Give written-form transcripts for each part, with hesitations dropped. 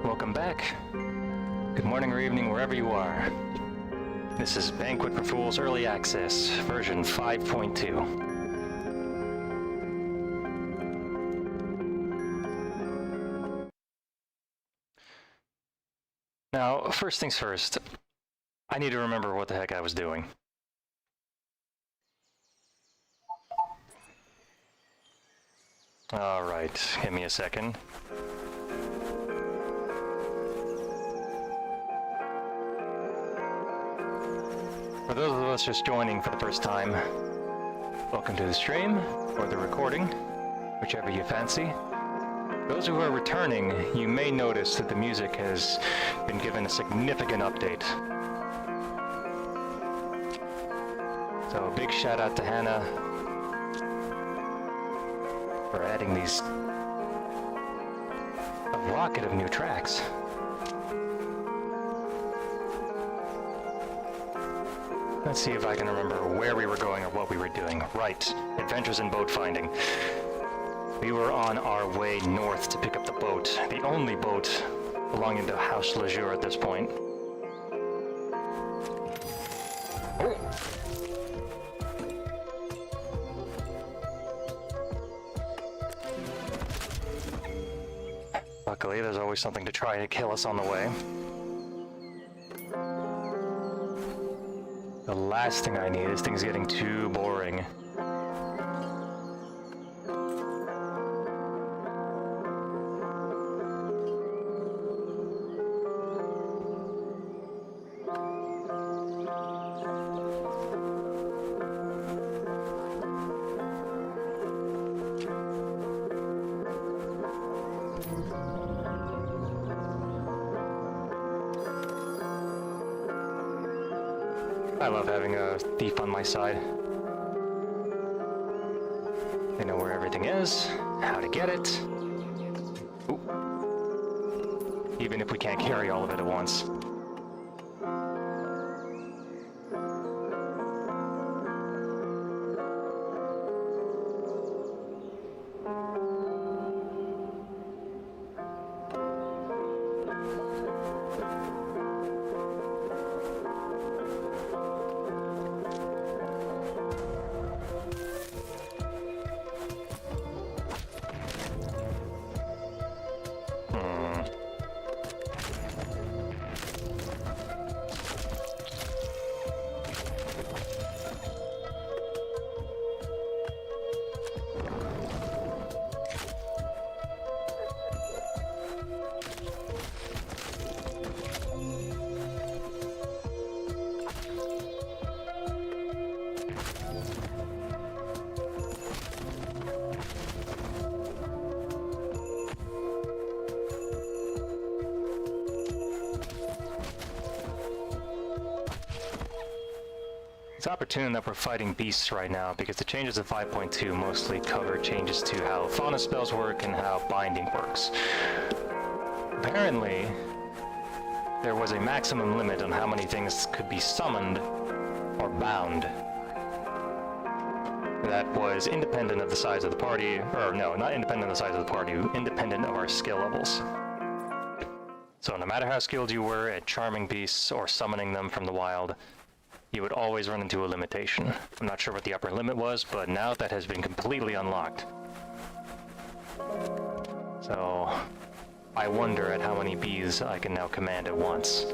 welcome back. Good morning or evening, wherever you are. This is Banquet for Fools Early Access, version 5.2. Now, first things first, I need to remember what the heck I was doing. Alright, give me a second. For those of us just joining for the first time, welcome to the stream, or the recording, whichever you fancy. Those who are returning, you may notice that the music has been given a significant update. So a big shout out to Hannah for adding a rocket of new tracks. Let's see if I can remember where we were going or what we were doing. Right, adventures in boat finding. We were on our way north to pick up the boat, the only boat belonging to House Lejeune at this point. Oh. Luckily, there's always something to try to kill us on the way. The last thing I need is things getting too boring. I love having a thief on my side. They know where everything is, how to get it. Ooh. Even if we can't carry all of it at once. It's opportune that we're fighting beasts right now, because the changes of 5.2 mostly cover changes to how fauna spells work and how binding works. Apparently, there was a maximum limit on how many things could be summoned or bound. That was independent of the size of the party, or no, not independent of the size of the party, independent of our skill levels. So no matter how skilled you were at charming beasts or summoning them from the wild, you would always run into a limitation. I'm not sure what the upper limit was, but now that has been completely unlocked. So I wonder at how many bees I can now command at once.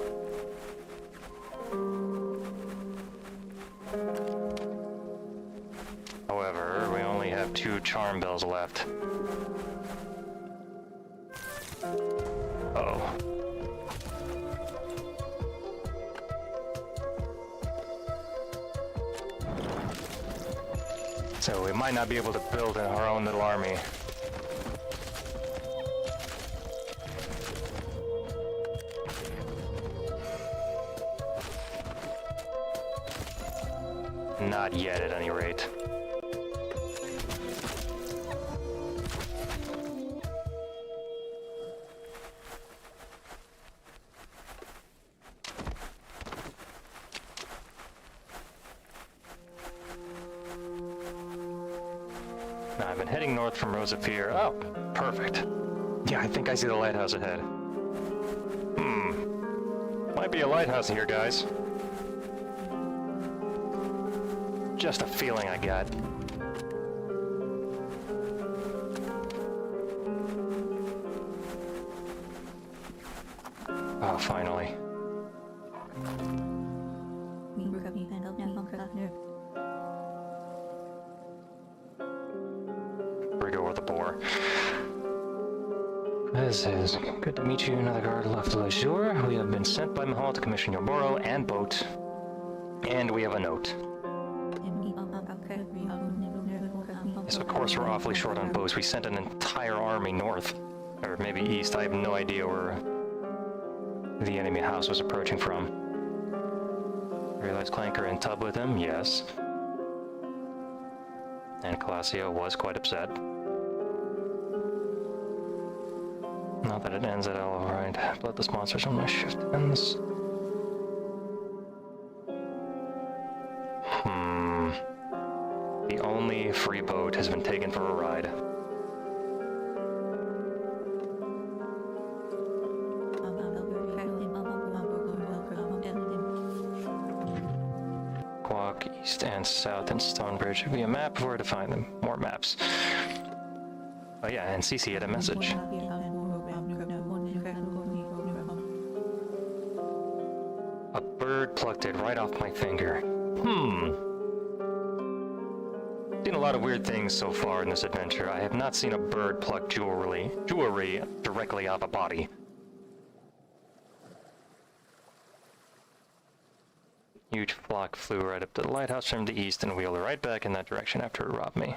However, we only have 2 charm bells left. Uh-oh. So we might not be able to build our own little army. Not yet, at any rate. Now I've been heading north from Rosafir. Oh, perfect. Yeah, I think I see the lighthouse ahead. Might be a lighthouse here, guys. Just a feeling I got. Oh, finally. Brigo or the boar. This is good to meet you. Another guard left to Azure. We have been sent by Mahal to commission your burrow and boat. And we have a note. Yes, of course we're awfully short on bows. We sent an entire army north. Or maybe east. I have no idea where the enemy house was approaching from. Realized Clanker and Tub with him? Yes. And Calassio was quite upset. Not that it ends at all, right? Blood the monsters when my shift ends. The only free boat has been taken for a ride. Walk east and south in Stonebridge via map where to find them. More maps. Oh yeah, and CC had a message. A bird plucked it right off my finger. Seen a lot of weird things so far in this adventure. I have not seen a bird pluck jewelry directly off a body. Huge flock flew right up to the lighthouse from the east and wheeled right back in that direction after it robbed me.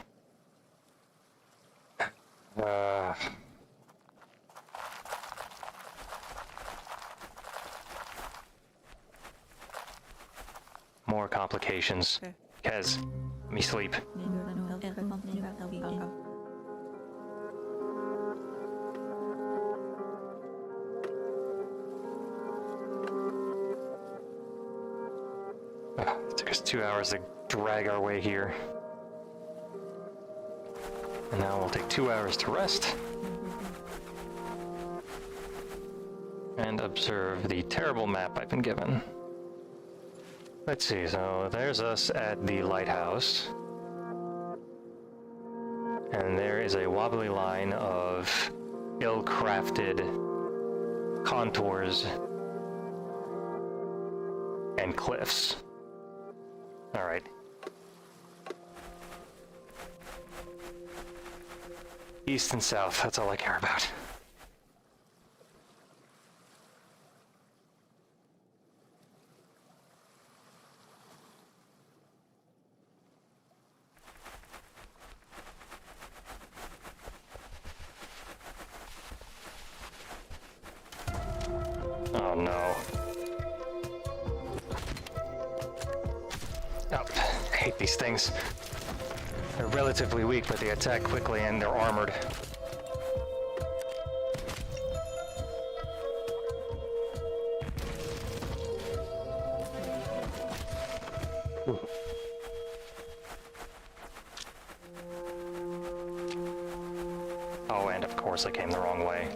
More complications. Kez, let me sleep. It took us 2 hours to drag our way here. And now we'll take 2 hours to rest. And observe the terrible map I've been given. Let's see, so there's us at the lighthouse. And there is a wobbly line of ill-crafted contours and cliffs. Alright. East and south, that's all I care about. Oh no. Oh, I hate these things. They're relatively weak, but they attack quickly and they're armored. Ooh. Oh, and of course I came the wrong way.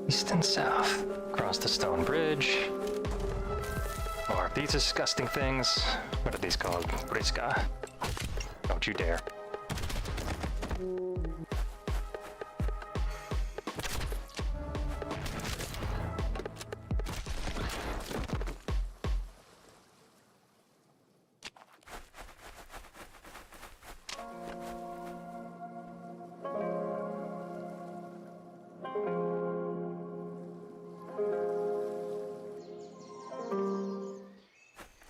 East and south, across the stone bridge. More of these disgusting things. What are these called? Briska. Don't you dare.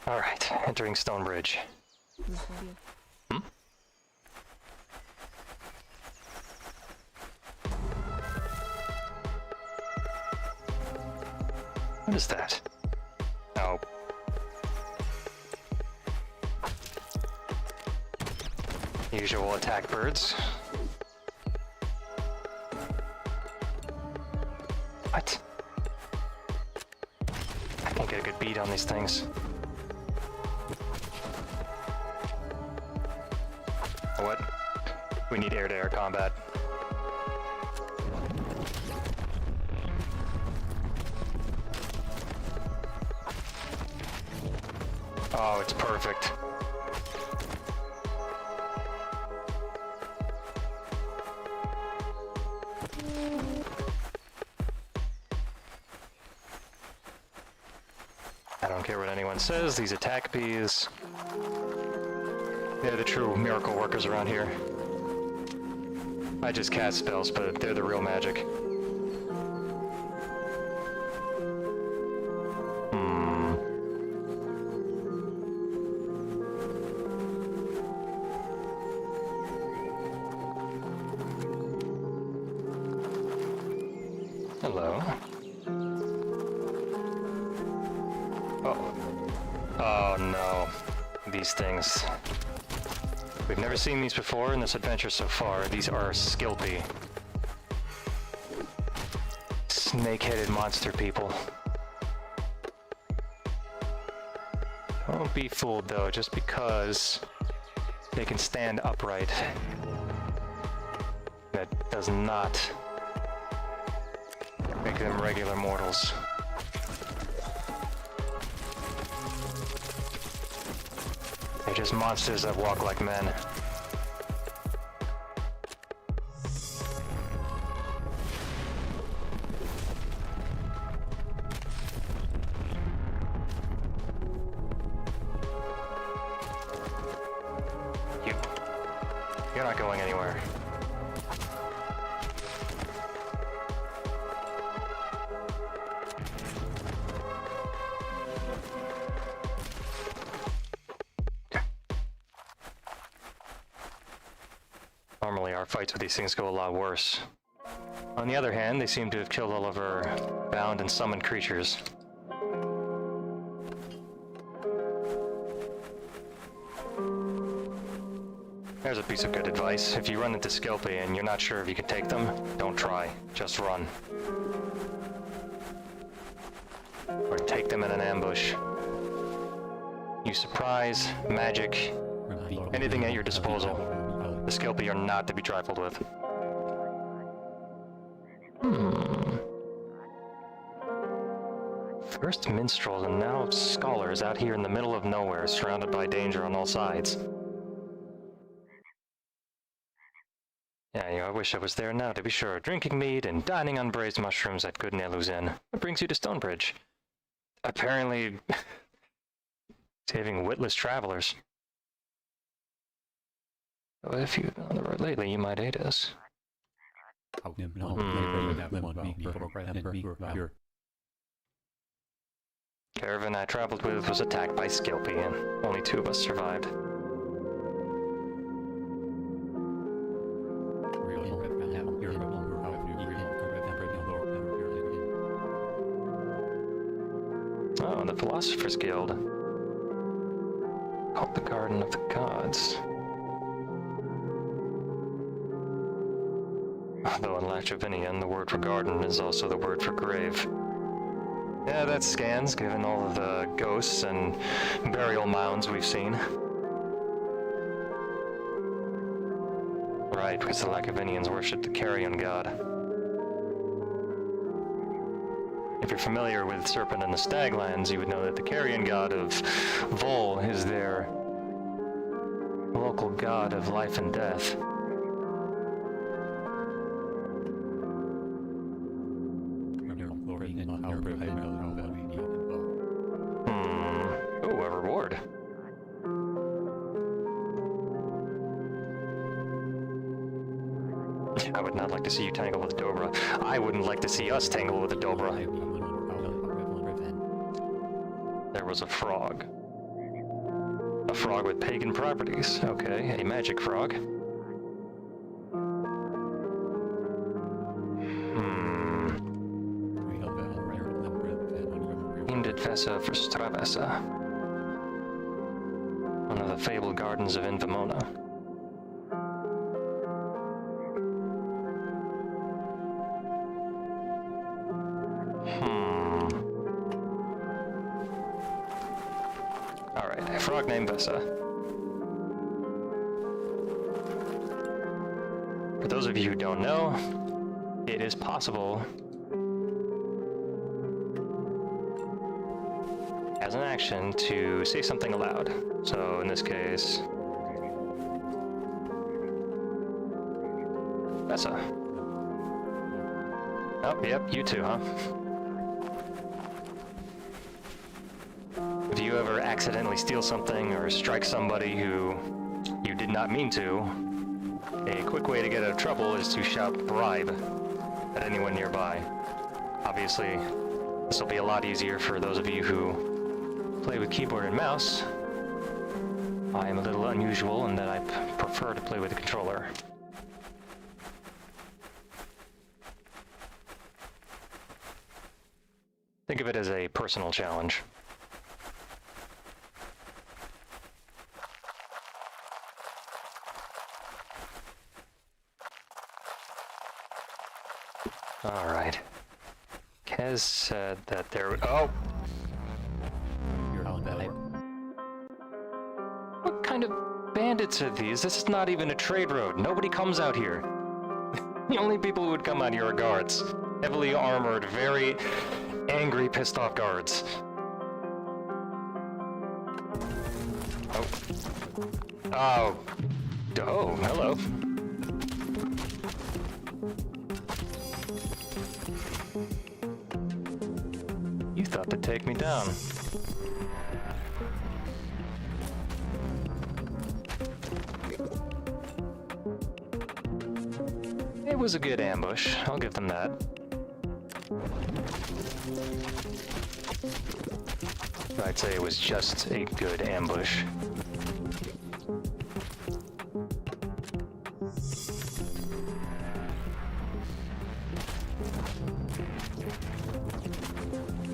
Alright, entering Stonebridge. Hmm? What is that? Oh, usual attack birds. What? I can't get a good beat on these things. What? We need air-to-air combat. Oh, it's perfect. I don't care what anyone says, these attack bees, they're the true miracle workers around here. I just cast spells, but they're the real magic. Hello. Oh. Oh no. These things. We've never seen these before in this adventure so far. These are Skilpy. Snake-headed monster people. Don't be fooled though, just because they can stand upright. That does not make them regular mortals. They're just monsters that walk like men. You're not going anywhere. Normally our fights with these things go a lot worse. On the other hand, they seem to have killed all of our bound and summoned creatures. There's a piece of good advice. If you run into Skilpy and you're not sure if you can take them, don't try. Just run. Or take them in an ambush. Use surprise, magic, anything at your disposal. The Skilpy are not to be trifled with. First minstrels and now scholars out here in the middle of nowhere, surrounded by danger on all sides. Yeah, I wish I was there now to be sure. Drinking mead and dining on braised mushrooms at Good Nelu's Inn. What brings you to Stonebridge? Apparently, saving witless travelers. But if you've been on the road lately, you might aid us. Caravan I traveled with was attacked by Skilpy, and only 2 of us survived. Oh, the Philosopher's Guild. Called the Garden of the Gods. Though in Latravinian, the word for garden is also the word for grave. Yeah, that scans, given all of the ghosts and burial mounds we've seen. Right, because the Lacavinians worship the carrion god. If you're familiar with Serpent and the Staglands, you would know that the carrion god of Vol is their local god of life and death. Ooh, a reward. I would not like to see you tangle with Dobra. I wouldn't like to see us tangle with a Dobra. There was a frog. A frog with pagan properties. Okay, a magic frog. Inded Vessa for Stravessa. One of the fabled gardens of Invamona. frog named Vessa. For those of you who don't know, it is possible as an action to say something aloud. So in this case, Vessa. Oh, yep, you too, huh? If you ever accidentally steal something or strike somebody who you did not mean to, a quick way to get out of trouble is to shout bribe at anyone nearby. Obviously, this will be a lot easier for those of you who play with keyboard and mouse. I am a little unusual in that I prefer to play with a controller. Think of it as a personal challenge. All right. Kez said that there would... Oh! You're on that. What kind of bandits are these? This is not even a trade road. Nobody comes out here. The only people who would come out here are guards. Heavily armored, very angry, pissed off guards. Oh. Oh. Oh, hello. You thought to take me down. It was a good ambush, I'll give them that. I'd say it was just a good ambush.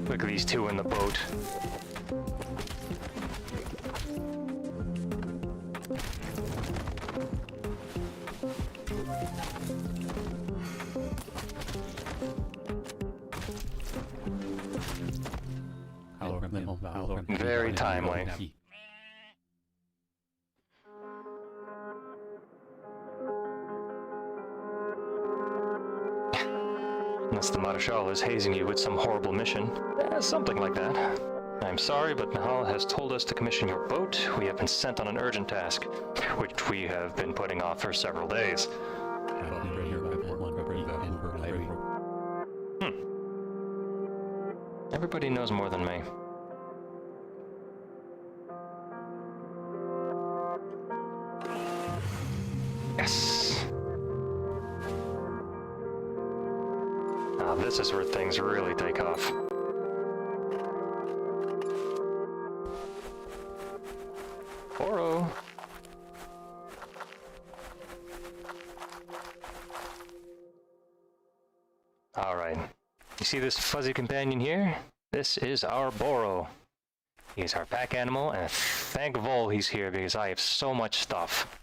Look at these two in the boat. Very timely. Unless the Marshal is hazing you with some horrible mission. Something like that. I'm sorry, but Nahal has told us to commission your boat. We have been sent on an urgent task, which we have been putting off for several days. Everybody knows more than me. Yes! Now this is where things really take off. Boro! Alright. You see this fuzzy companion here? This is our Boro. He's our pack animal, and thank Vol he's here because I have so much stuff.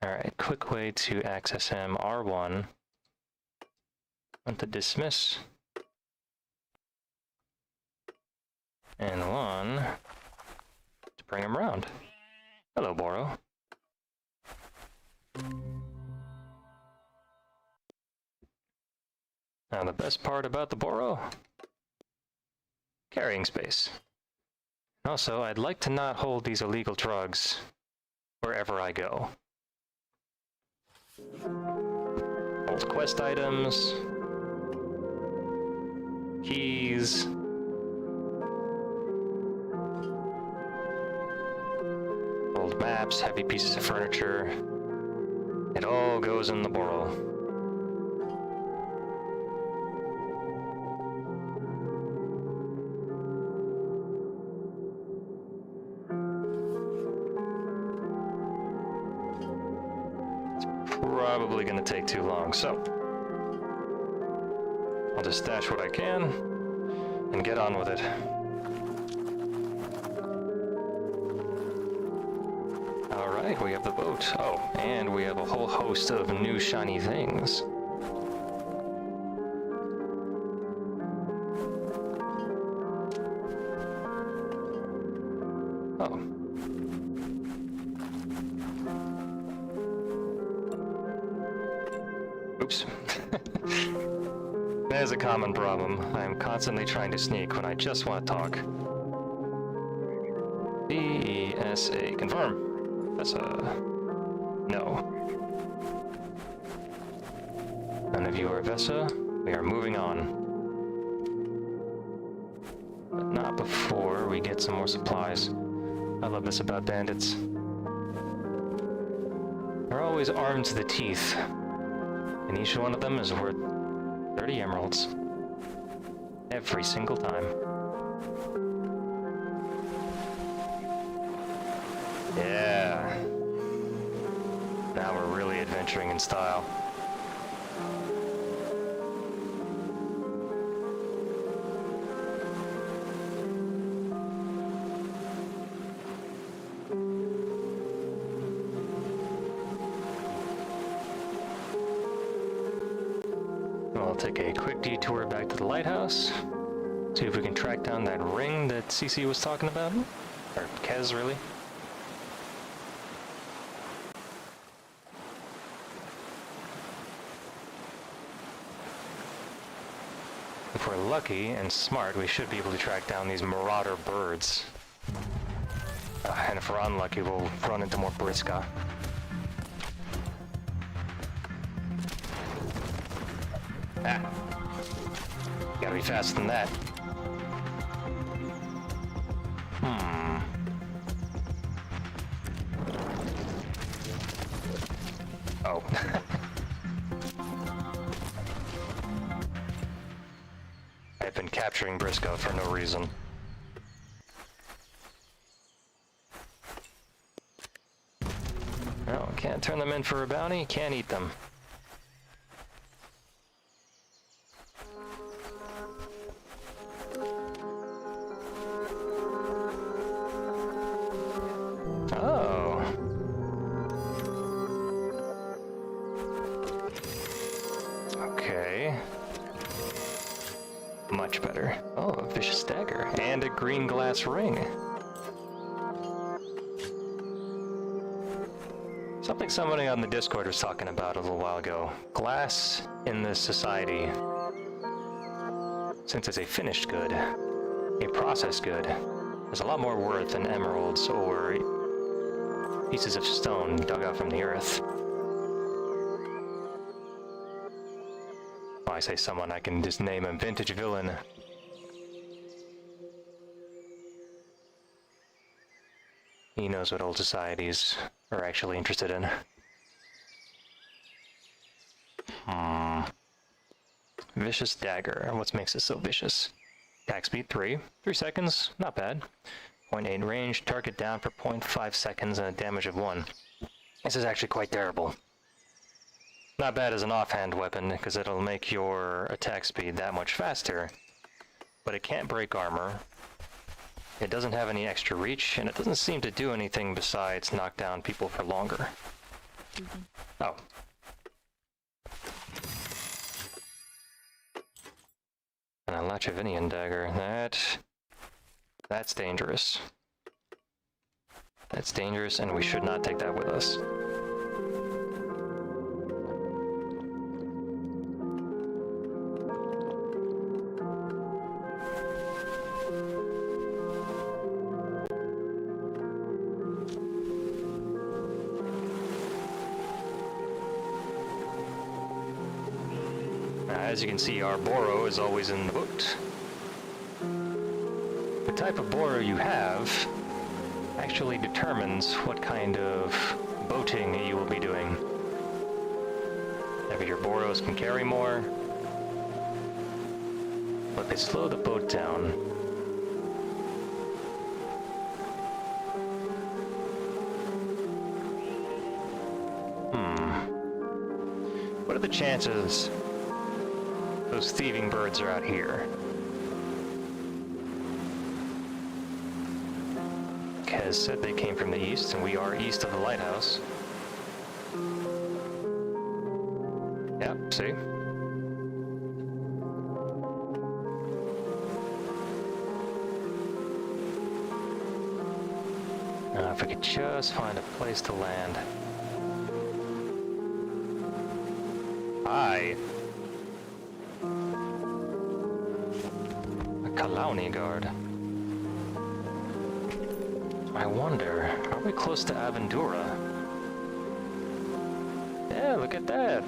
Alright, quick way to access him, R1. Want to dismiss. And 1 to bring him around. Hello, Boro. Now the best part about the Boro? Carrying space. Also, I'd like to not hold these illegal drugs wherever I go. Old quest items, keys, old maps, heavy pieces of furniture. It all goes in the Boro. Probably gonna take too long, so I'll just stash what I can and get on with it. Alright, we have the boat. Oh, and we have a whole host of new shiny things. Oops. That is a common problem. I am constantly trying to sneak when I just want to talk. VESA. Confirm. That's a... no. None of you are Vesa. We are moving on. But not before we get some more supplies. I love this about bandits. They're always armed to the teeth. And each one of them is worth 30 emeralds. Every single time. Yeah. Now we're really adventuring in style. We'll take a quick detour back to the lighthouse. See if we can track down that ring that CC was talking about. Or Kez, really. If we're lucky and smart, we should be able to track down these marauder birds. And if we're unlucky, we'll run into more Briska. Ah. Gotta be faster than that. Oh. I've been capturing Briscoe for no reason. No, can't turn them in for a bounty, can't eat them. Oh. Okay. Much better. Oh, a vicious dagger. And a green glass ring. Something somebody on the Discord was talking about a little while ago. Glass in this society, since it's a finished good, a processed good, there's a lot more worth than emeralds or pieces of stone dug out from the earth. Well, I say someone, I can just name a vintage villain. He knows what old societies are actually interested in. Vicious dagger. What makes it so vicious? Attack speed 3. 3 seconds. Not bad. 0.8 range. Target down for 0.5 seconds and a damage of 1. This is actually quite terrible. Not bad as an offhand weapon, because it'll make your attack speed that much faster. But it can't break armor. It doesn't have any extra reach, and it doesn't seem to do anything besides knock down people for longer. Oh. And a Lachavinian dagger. That's dangerous. That's dangerous, and we should not take that with us. As you can see, our Boro is always in the boat. The type of Boro you have actually determines what kind of boating you will be doing. Maybe your Boros can carry more, but they slow the boat down. What are the chances those thieving birds are out here? Kez said they came from the east, and we are east of the lighthouse. Yep, see? Now, if we could just find a place to land. Hi. A Kalauni guard. I wonder, are we close to Avendura? Yeah, look at that.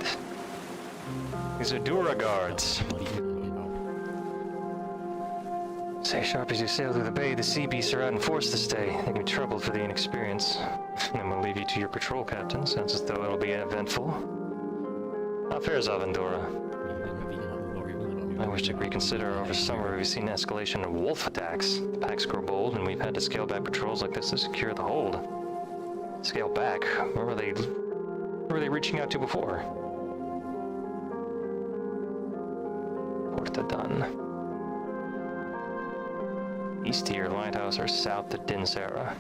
These are Dura guards. Say sharp as you sail through the bay, the sea beasts are out in force this day. They can be troubled for the inexperience. And we'll leave you to your patrol, Captain. Sounds as though it'll be eventful. How fares Avendura? I wish to reconsider. Over summer we've seen escalation of wolf attacks. The packs grow bold, and we've had to scale back patrols like this to secure the hold. Scale back? Where were they reaching out to before? Porta Dun. East to your lighthouse or south to Dinsera.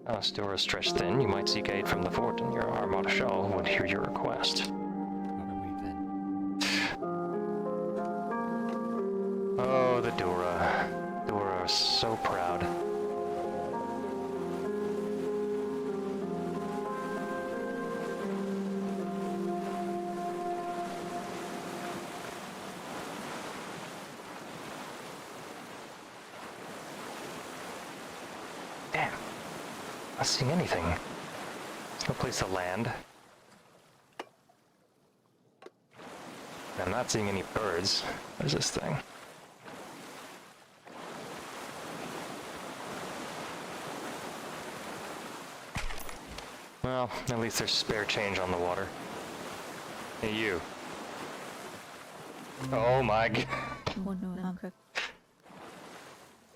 As doors stretch thin, you might seek aid from the fort, and your Armada Shawl would hear your request. Oh, the Dura. Dura are so proud. Damn. Not seeing anything. There's no place to land. I'm not seeing any birds. What is this thing? Well, at least there's spare change on the water. Hey, you. Oh my god.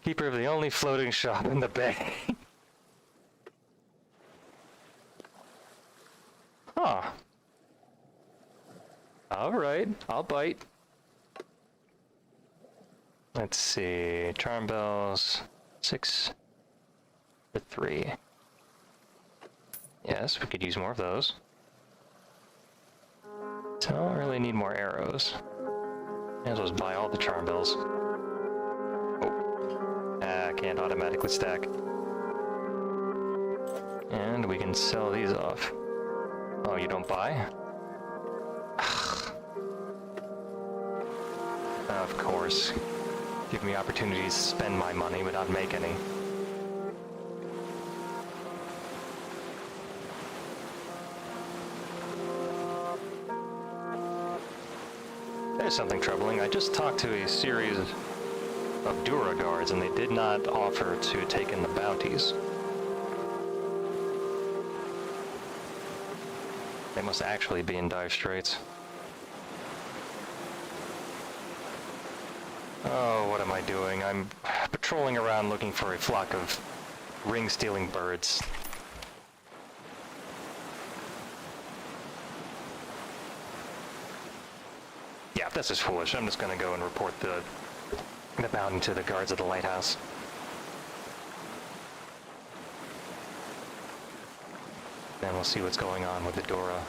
Keeper of the only floating shop in the bay. Huh. Alright, I'll bite. Let's see. Charm bells. 6 to 3. Yes, we could use more of those. Don't really need more arrows. May as well buy all the charm bells. Oh. I can't automatically stack. And we can sell these off. Oh, you don't buy? Of course. Give me opportunities to spend my money but not make any. There's something troubling. I just talked to a series of Dura guards and they did not offer to take in the bounties. They must actually be in dire straits. Oh, what am I doing? I'm patrolling around looking for a flock of ring-stealing birds. Yeah, this is foolish. I'm just gonna go and report the bounty to the guards of the lighthouse. Then we'll see what's going on with the Dora.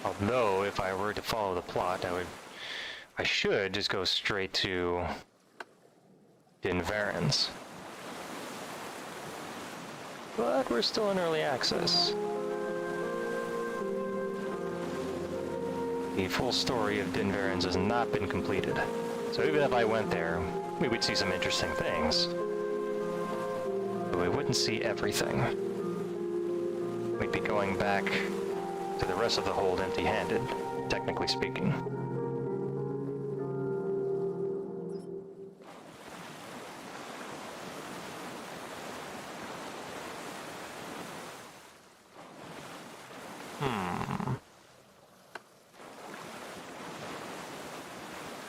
Although, if I were to follow the plot, I should just go straight to Dinvaren's. But we're still in early access. The full story of Dinvaren's has not been completed. So even if I went there, we would see some interesting things. But we wouldn't see everything. We'd be going back to the rest of the hold empty-handed, technically speaking.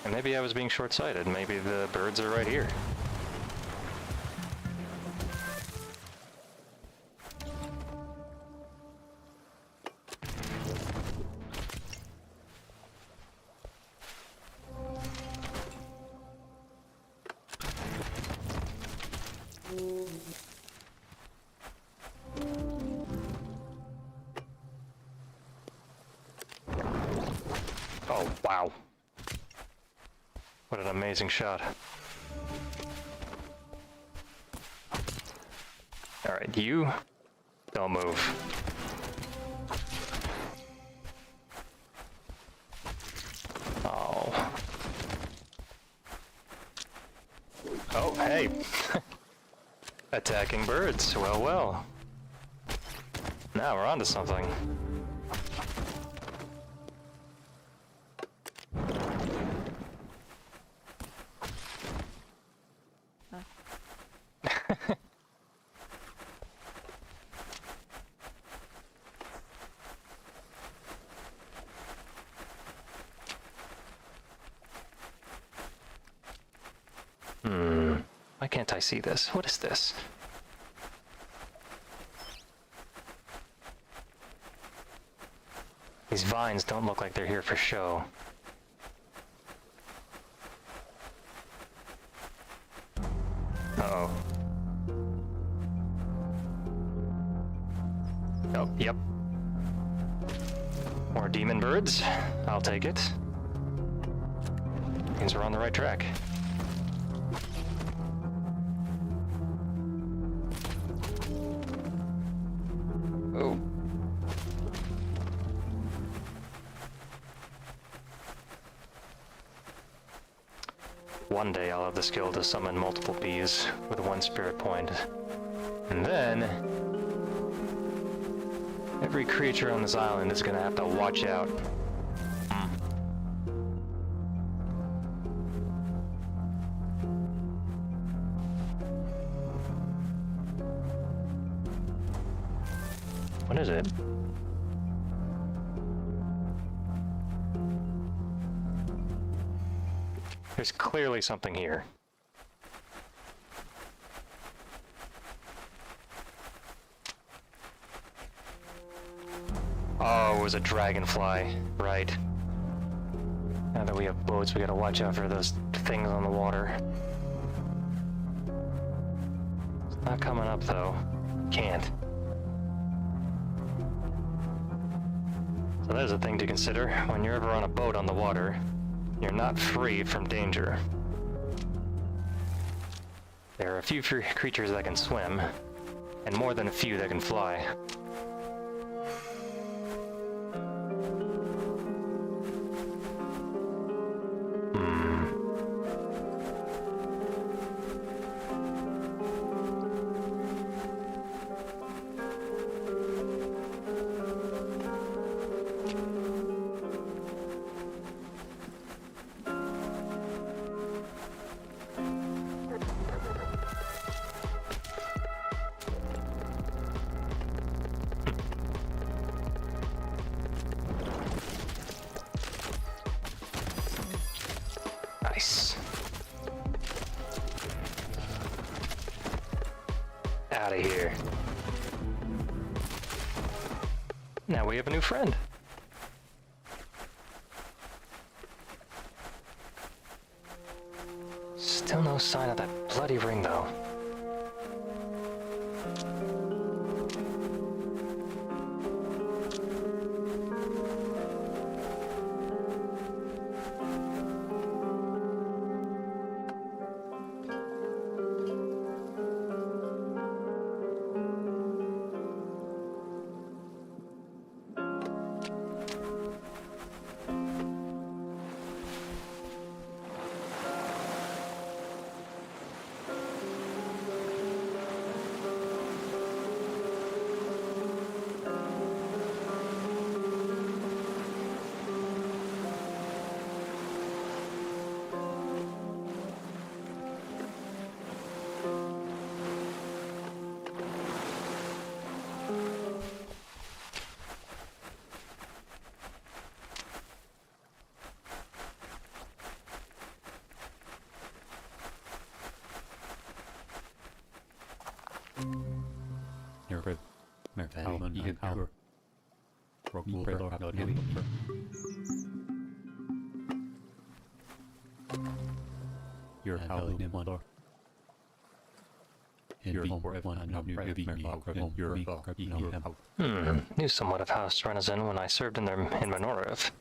And maybe I was being short-sighted. Maybe the birds are right here. Oh, wow. What an amazing shot. Alright, you don't move. Oh, hey! Attacking birds. Well, well. Now we're onto something. Why can't I see this? What is this? These vines don't look like they're here for show. Uh-oh. Oh, yep. More demon birds. I'll take it. Means we're on the right track. Oh. One day I'll have the skill to summon multiple bees with one spirit point. And then every creature on this island is gonna have to watch out. What is it? There's clearly something here. Oh, it was a dragonfly, right. Now that we have boats, we gotta watch out for those things on the water. It's not coming up though. Can't. So there's a thing to consider. When you're ever on a boat on the water, you're not free from danger. There are a few creatures that can swim, and more than a few that can fly. Nice. Out of here. Now we have a new friend. Still no sign of that bloody ring, though. You're Mervan, you power. You're howling in one door. Knew somewhat of House Renison when I served in Minoriv.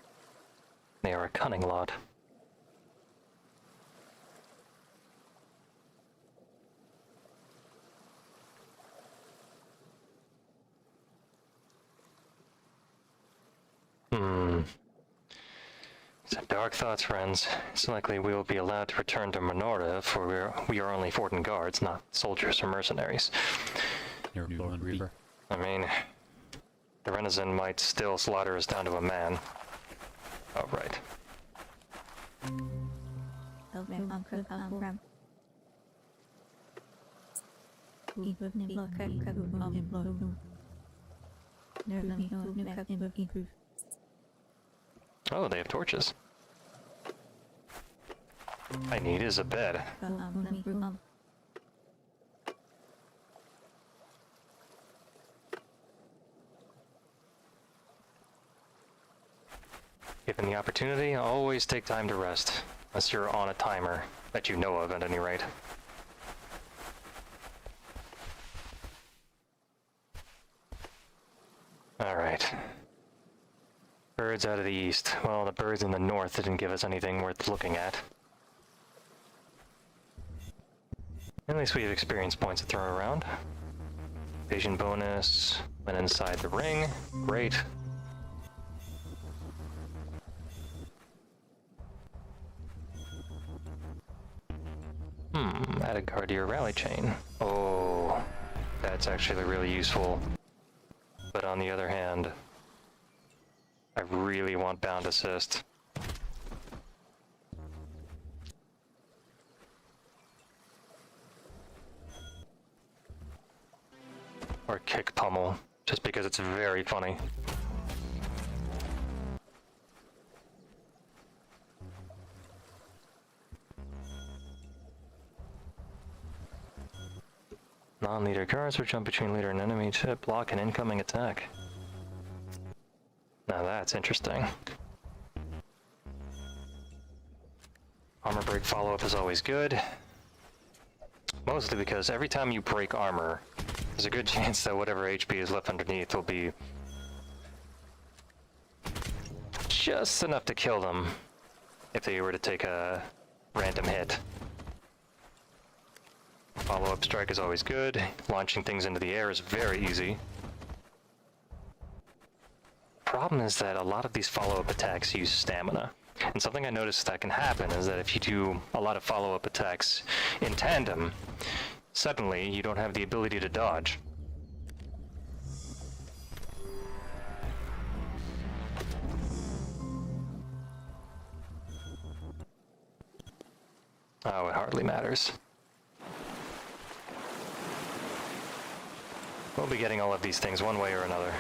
They are a cunning lot. Some dark thoughts, friends. It's likely we will be allowed to return to Menorah, for we are only Fortin guards, not soldiers or mercenaries. Near Lord Reaver. I mean, the Renazin might still slaughter us down to a man. Oh, right. Oh, they have torches. I need is a bed. Given the opportunity, always take time to rest, unless you're on a timer, that you know of at any rate. Alright. Birds out of the east. Well, the birds in the north didn't give us anything worth looking at. At least we have experience points to throw around. Vision bonus, went inside the ring. Great. Add a card to your rally chain. Oh, that's actually really useful. But on the other hand, I really want bound assist. Or kick pummel, just because it's very funny. Non-leader cards will jump between leader and enemy to block an incoming attack. Now that's interesting. Armor break follow-up is always good. Mostly because every time you break armor, there's a good chance that whatever HP is left underneath will be just enough to kill them if they were to take a random hit. Follow-up strike is always good. Launching things into the air is very easy. Problem is that a lot of these follow-up attacks use stamina. And something I noticed that can happen is that if you do a lot of follow-up attacks in tandem, suddenly you don't have the ability to dodge. Oh, it hardly matters. We'll be getting all of these things one way or another.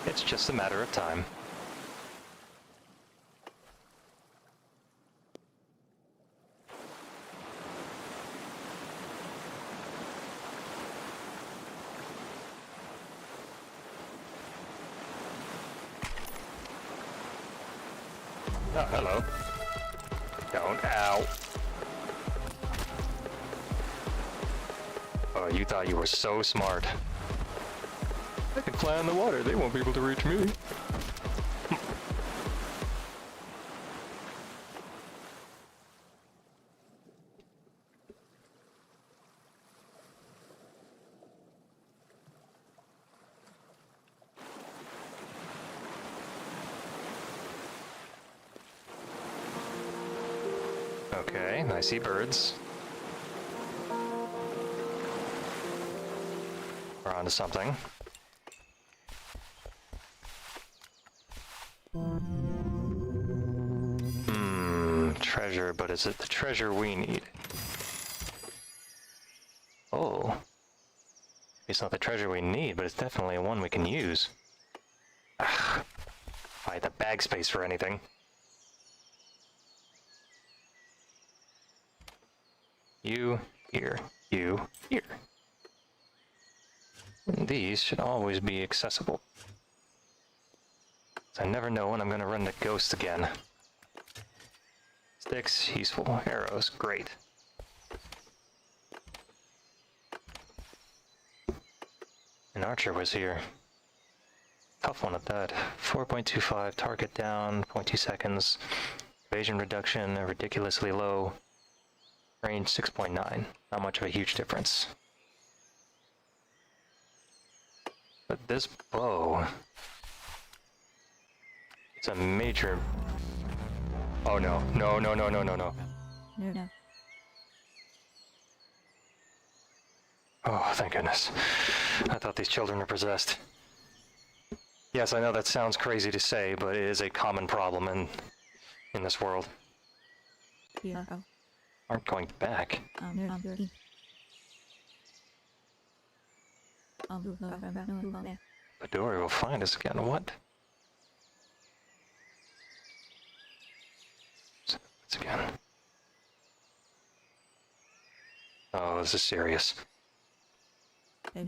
It's just a matter of time. Oh, hello. Don't, ow. Oh, you thought you were so smart. I can fly on the water, they won't be able to reach me. Okay, I see birds. We're onto something. Treasure, but is it the treasure we need? Oh. It's not the treasure we need, but it's definitely one we can use. Ugh. Buy the bag space for anything. You, here, you, here. And these should always be accessible. I never know when I'm gonna run into ghosts again. Sticks, useful. Arrows, great. An archer was here. Tough one at that. 4.25, target down, 0.2 seconds. Evasion reduction, ridiculously low. Range 6.9, not much of a huge difference. But this bow... It's a major... Oh no, no, no, no, no, no, no. No. Oh, thank goodness. I thought these children were possessed. Yes, I know that sounds crazy to say, but it is a common problem in this world. Yeah. Aren't going back. Padurii will find us again. What? Once again. Oh, this is serious. A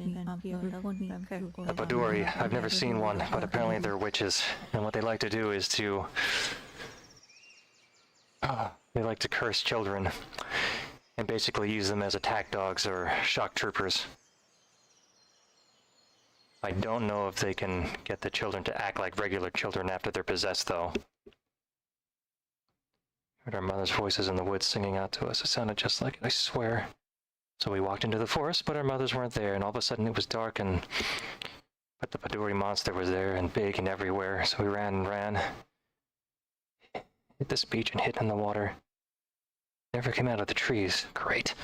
Padurii, I've never seen one, but apparently they're witches, and what they like to do is to... they like to curse children, and basically use them as attack dogs or shock troopers. I don't know if they can get the children to act like regular children after they're possessed, though. Heard our mother's voices in the woods singing out to us. It sounded just like it, I swear. So we walked into the forest, but our mothers weren't there, and all of a sudden it was dark, but the Padurii monster was there, and big and everywhere, so we ran and ran. Hit this beach and hit in the water. Never came out of the trees. Great.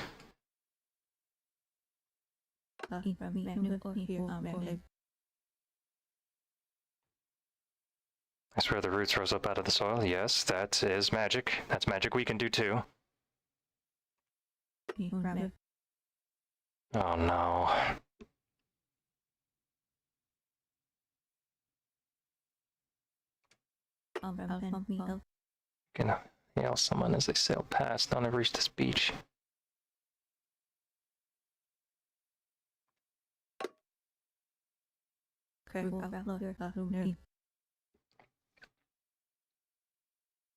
I swear the roots rose up out of the soil. Yes, that is magic. That's magic we can do too. Oh no. Gonna hail someone as they sail past. Don't ever reach this beach.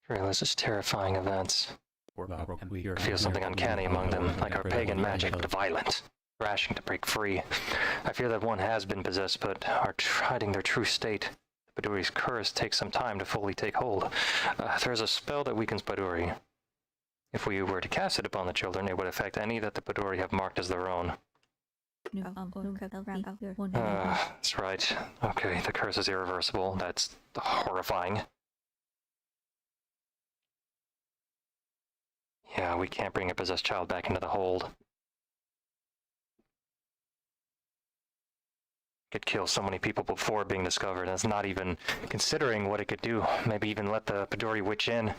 This is terrifying events. I feel something uncanny among them, like our pagan magic, but violent, rashing to break free. I fear that one has been possessed, but are hiding their true state. Padurii's curse takes some time to fully take hold. There's a spell that weakens Padurii. If we were to cast it upon the children, it would affect any that the Padurii have marked as their own. That's right. Okay, the curse is irreversible. That's horrifying. Yeah, we can't bring a possessed child back into the hold. Could kill so many people before being discovered. That's not even considering what it could do. Maybe even let the Padurii witch in.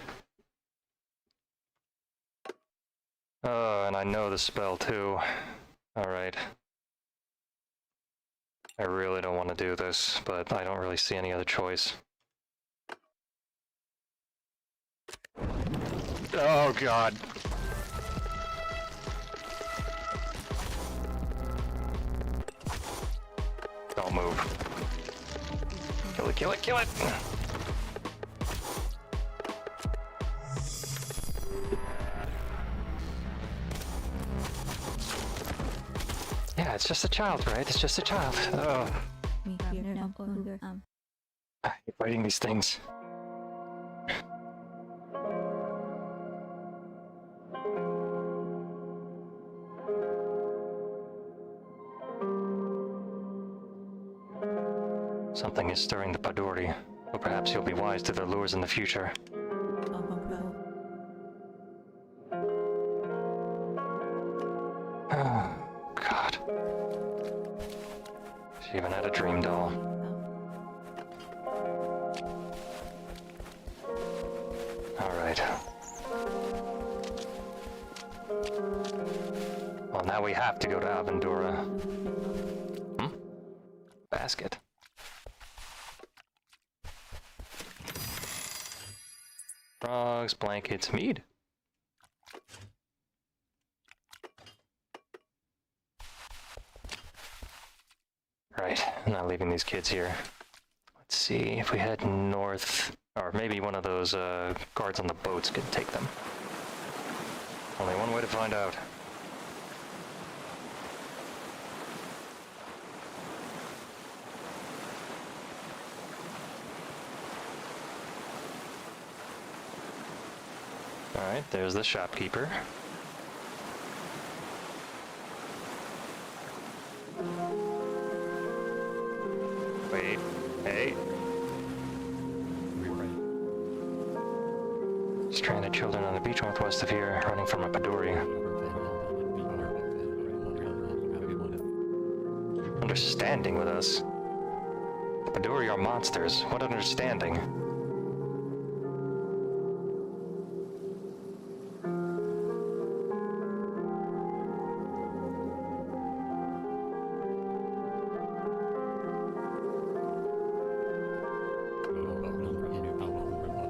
And I know the spell too. Alright. I really don't want to do this, but I don't really see any other choice. Oh god. Don't move. Kill it, kill it, kill it! Yeah, it's just a child, right? It's just a child. Oh. I hate fighting these things. Something is stirring the Padurii, or perhaps you'll be wise to their lures in the future. Oh, God. She even had a dream doll. Alright. Well, now we have to go to Avendura. Basket. Frogs, blankets, mead. Right, I'm not leaving these kids here. Let's see if we head north, or maybe one of those guards on the boats could take them. Only one way to find out. Alright, there's the shopkeeper. Wait, hey. Stranded children on the beach northwest of here, running from a Padurii. Understanding with us. The Padurii are monsters. What understanding?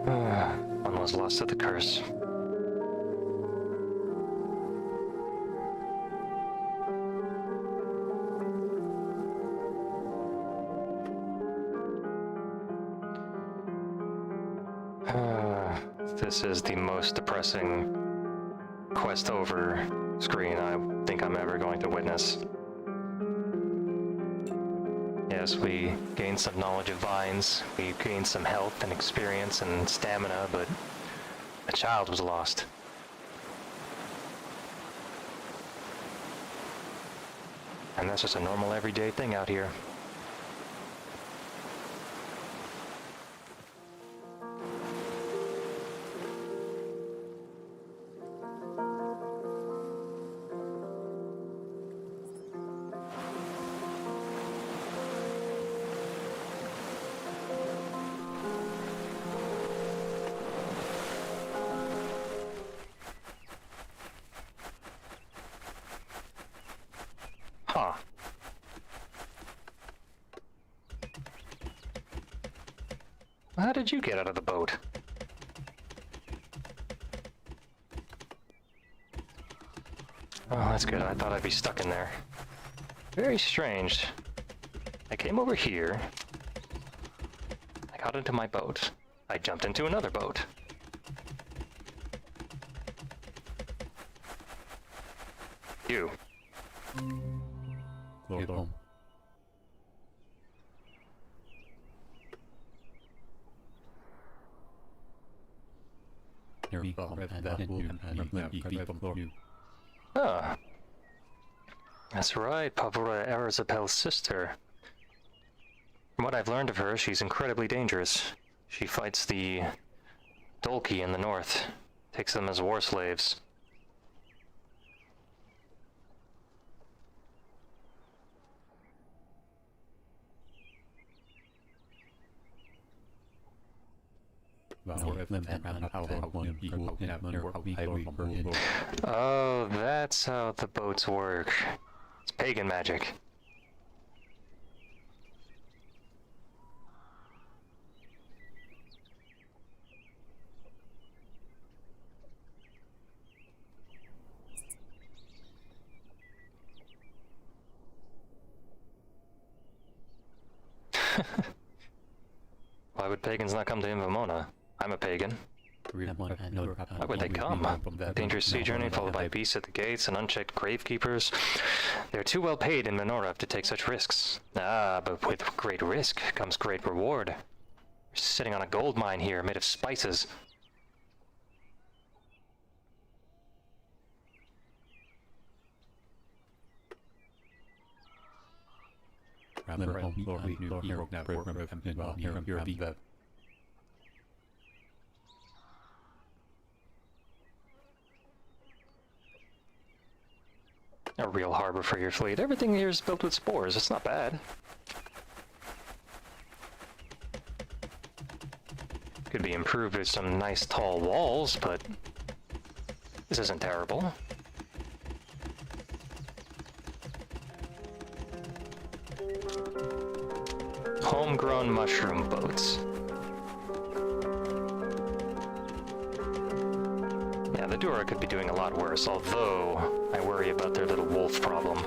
One was lost to the curse. This is the most depressing quest over screen I think I'm ever going to witness. Yes, we gained some knowledge of vines, we gained some health and experience and stamina, but a child was lost. And that's just a normal everyday thing out here. Huh. How did you get out of the boat? Oh, that's good. I thought I'd be stuck in there. Very strange. I came over here. I got into my boat. I jumped into another boat. You. Lord home. Ah. That's right, Padurii Erzabel's sister. From what I've learned of her, she's incredibly dangerous. She fights the Dolki in the north, takes them as war slaves. Oh, that's how the boats work. It's pagan magic. Why would pagans not come to Invamona? I'm a pagan. Why would they come? A dangerous sea journey followed by beasts at the gates and unchecked gravekeepers. They're too well paid in Menorah to take such risks. Ah, but with great risk comes great reward. We're sitting on a gold mine here made of spices. A real harbor for your fleet. Everything here is built with spores. It's not bad. Could be improved with some nice tall walls, but this isn't terrible. Homegrown mushroom boats. Yeah, the Dura could be doing a lot worse, although I worry about their little wolf problem.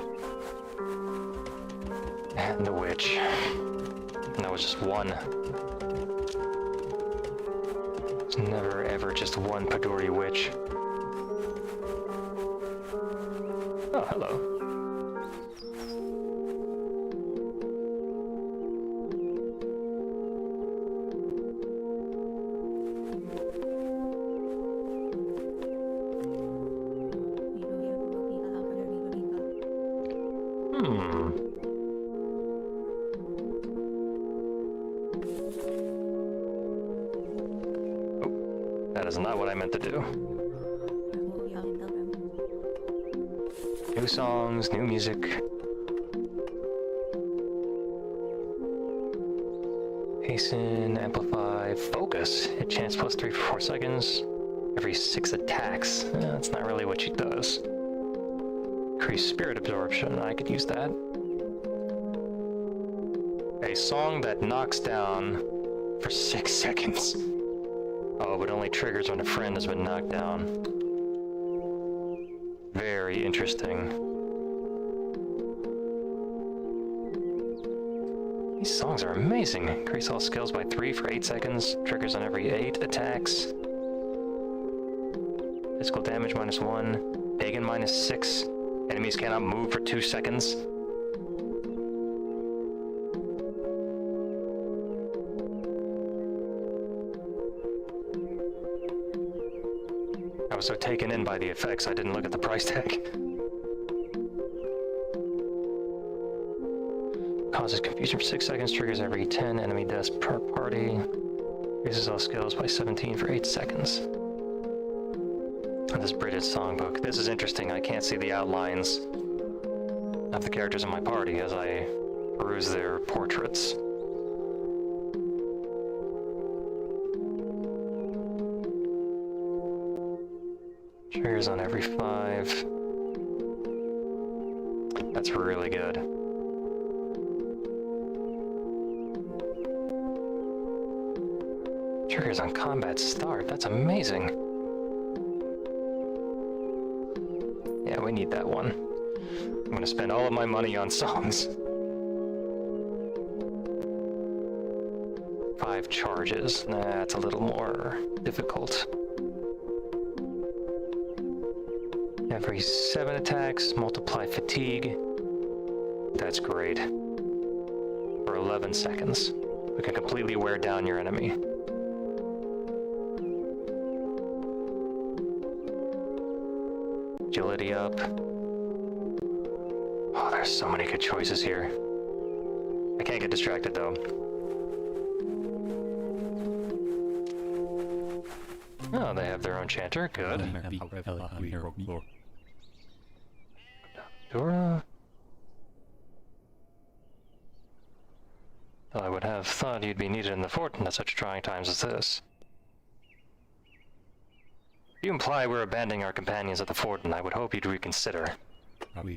And the witch. And that was just one. There's never ever just one Padurii witch. Oh, hello. is not what I meant to do. New songs, new music. Hasten, amplify, focus. Hit chance plus 3 for 4 seconds. Every 6 attacks. That's not really what she does. Increase spirit absorption. I could use that. A song that knocks down for 6 seconds. Oh, but only triggers when a friend has been knocked down. Very interesting. These songs are amazing. Increase all skills by 3 for 8 seconds. Triggers on every 8 attacks. Physical damage -1. Pagan -6. Enemies cannot move for 2 seconds. I was so taken in by the effects, I didn't look at the price tag. Causes confusion for 6 seconds, triggers every 10 enemy deaths per party. Increases all skills by 17 for 8 seconds. This British songbook. This is interesting. I can't see the outlines of the characters in my party as I peruse their portraits. Triggers on every 5. That's really good. Triggers on combat start. That's amazing. Yeah, we need that one. I'm gonna spend all of my money on songs. 5 charges. Nah, that's a little more difficult. Every 7 attacks, multiply fatigue. That's great. For 11 seconds. We can completely wear down your enemy. Agility up. Oh, there's so many good choices here. I can't get distracted though. Oh, they have their own chanter. Good. Dora. I would have thought you'd be needed in the fort at such trying times as this. You imply we're abandoning our companions at the fort, and I would hope you'd reconsider. The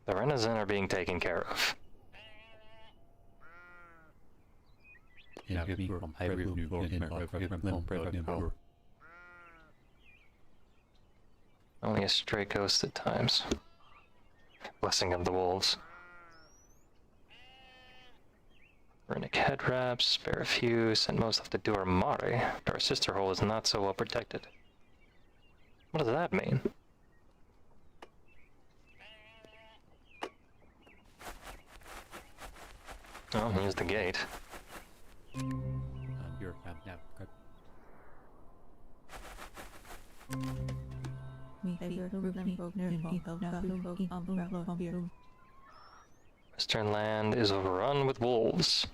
Renazin are being taken care of. Only a stray ghost at times. Blessing of the wolves. Runic head wraps, spare a few, sent most of the Dur Mare, but our sister hole is not so well protected. What does that mean? Oh, here's the gate. Western land is overrun with wolves.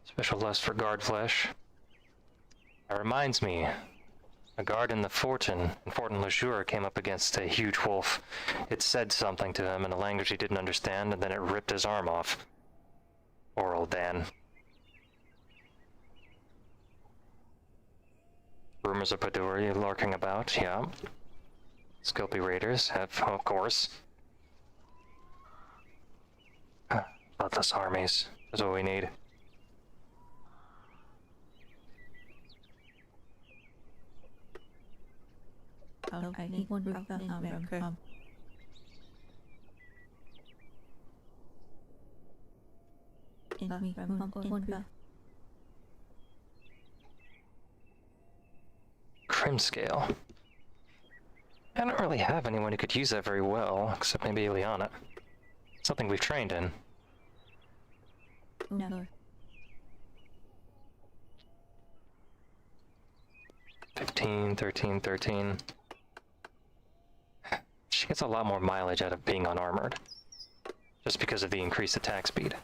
Special lust for guard flesh. That reminds me, a guard in Fort Le Jour came up against a huge wolf. It said something to him in a language he didn't understand, and then it ripped his arm off. Poor old Dan. Rumors of Padurii lurking about, yeah. Scopy raiders have, of course. Bloodless armies is what we need. Crimscale. I don't really have anyone who could use that very well, except maybe Ileana. Something we've trained in. No. 15, 13, 13. She gets a lot more mileage out of being unarmored, just because of the increased attack speed.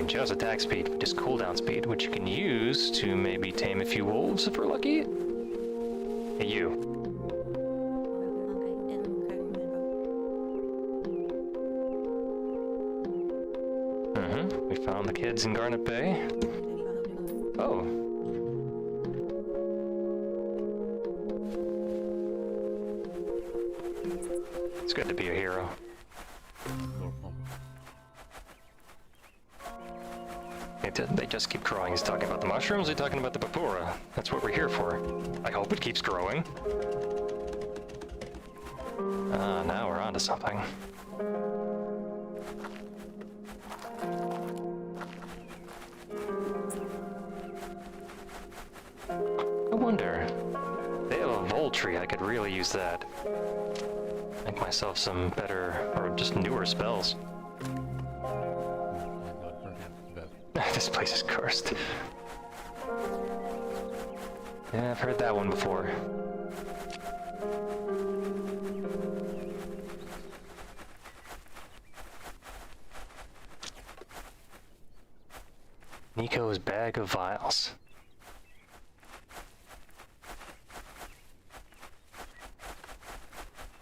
gain just attack speed, just cooldown speed, which you can use to maybe tame a few wolves if we're lucky. Hey, you. We found the kids in Garnet Bay. Oh. It's good to be a hero. They just keep growing. He's talking about the mushrooms, he's talking about the papura. That's what we're here for. I hope it keeps growing. Ah, now we're onto something. I wonder. They have a vol tree. I could really use that. Make myself some better, or just newer spells. This place is cursed. Yeah, I've heard that one before. Nico's bag of vials.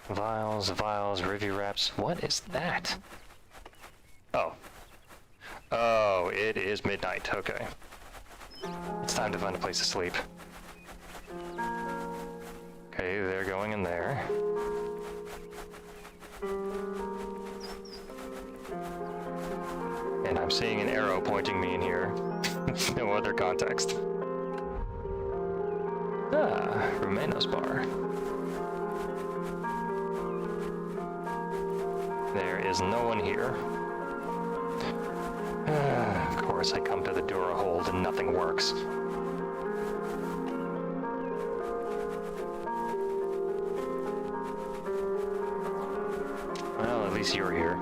Vials, review wraps. What is that? Oh. Oh, it is midnight. Okay. It's time to find a place to sleep. Okay, they're going in there. And I'm seeing an arrow pointing me in here. No other context. Ah, Rumenos bar. There is no one here. Of course, I come to the Dura hold and nothing works. Well, at least you're here.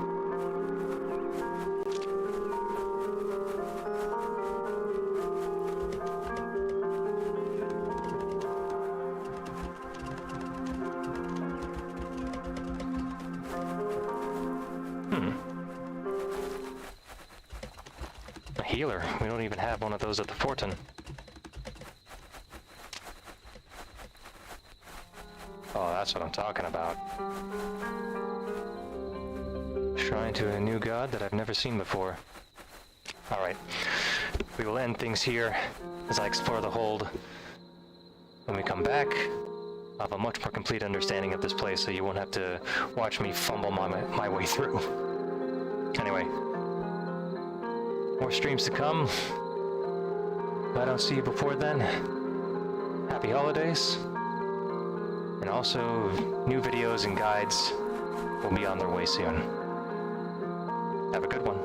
Healer. We don't even have one of those at the Fortin. Oh, that's what I'm talking about. Shrine to a new god that I've never seen before. Alright. We will end things here as I explore the hold. When we come back, I'll have a much more complete understanding of this place, so you won't have to watch me fumble my way through. Anyway. More streams to come. If I don't see you before then, happy holidays. And also, new videos and guides will be on their way soon. Have a good one.